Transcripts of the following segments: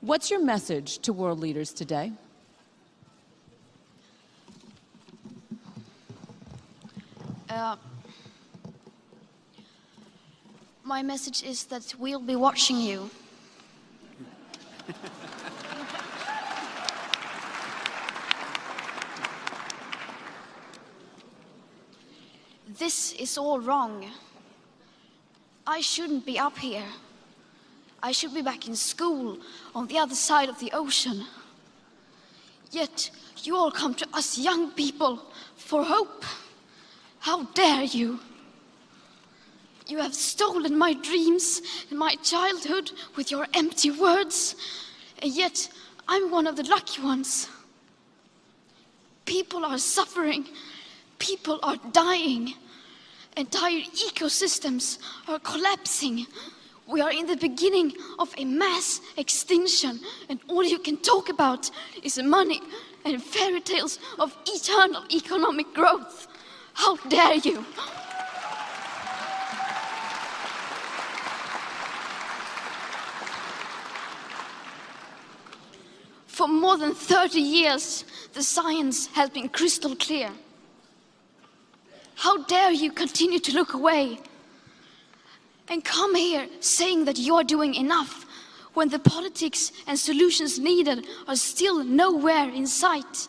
What's your message to world leaders today? My message is that we'll be watching you. This is all wrong. I shouldn't be up here. I should be back in school on the other side of the ocean. Yet you all come to us young people for hope. How dare you? You have stolen my dreams and my childhood with your empty words, and yet I'm one of the lucky ones. People are suffering, people are dying, entire ecosystems are collapsing. We are in the beginning of a mass extinction, and all you can talk about is money and fairy tales of eternal economic growth. How dare you? For more than 30 years, the science has been crystal clear. How dare you continue to look away and come here saying that you're doing enough when the politics and solutions needed are still nowhere in sight?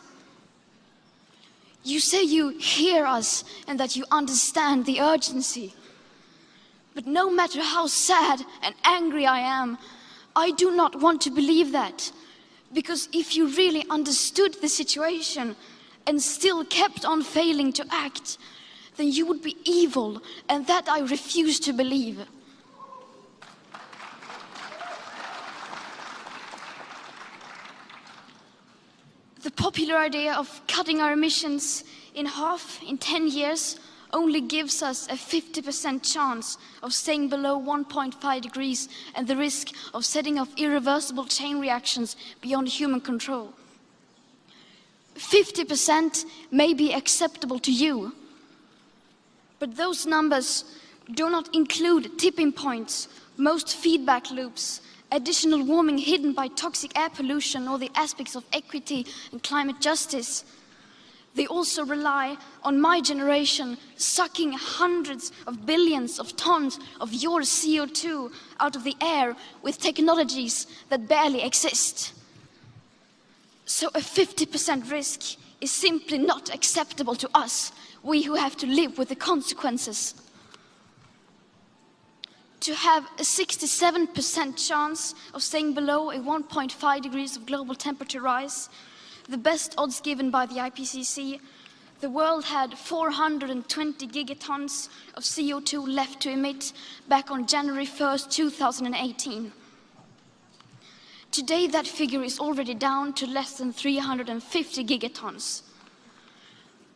You say you hear us and that you understand the urgency. But no matter how sad and angry I am, I do not want to believe that. Because if you really understood the situation and still kept on failing to act, then you would be evil, and that I refuse to believe. The popular idea of cutting our emissions in half in 10 years only gives us a 50% chance of staying below 1.5 degrees and the risk of setting off irreversible chain reactions beyond human control. 50% may be acceptable to you, but those numbers do not include tipping points, most feedback loops, additional warming hidden by toxic air pollution, or the aspects of equity and climate justice. They also rely on my generation sucking hundreds of billions of tons of your CO2 out of the air with technologies that barely exist. So a 50% risk is simply not acceptable to us, we who have to live with the consequences. To have a 67% chance of staying below a 1.5 degrees of global temperature rise, the best odds given by the IPCC, the world had 420 gigatons of CO2 left to emit back on January 1st, 2018. Today that figure is already down to less than 350 gigatons.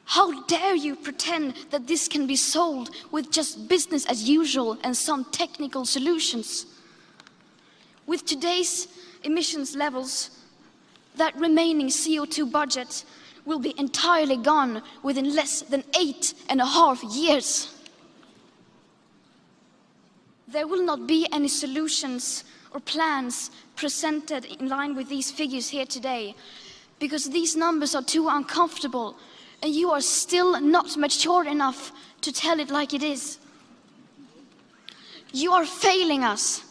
How dare you pretend that this can be solved with just business as usual and some technical solutions? With today's emissions levels, that remaining CO2 budget will be entirely gone within less than 8.5 years. There will not be any solutions or plans presented in line with these figures here today, because these numbers are too uncomfortable and you are still not mature enough to tell it like it is. You are failing us.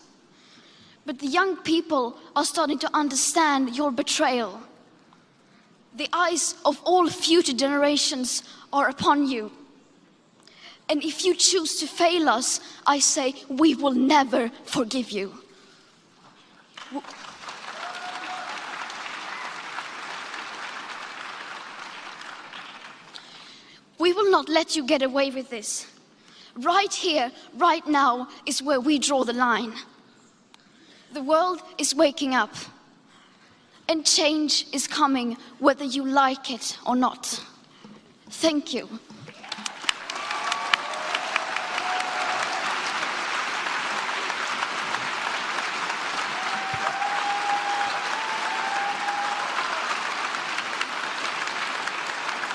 But the young people are starting to understand your betrayal. The eyes of all future generations are upon you. And if you choose to fail us, I say we will never forgive you. We will not let you get away with this. Right here, right now, is where we draw the line. The world is waking up, and change is coming whether you like it or not. Thank you.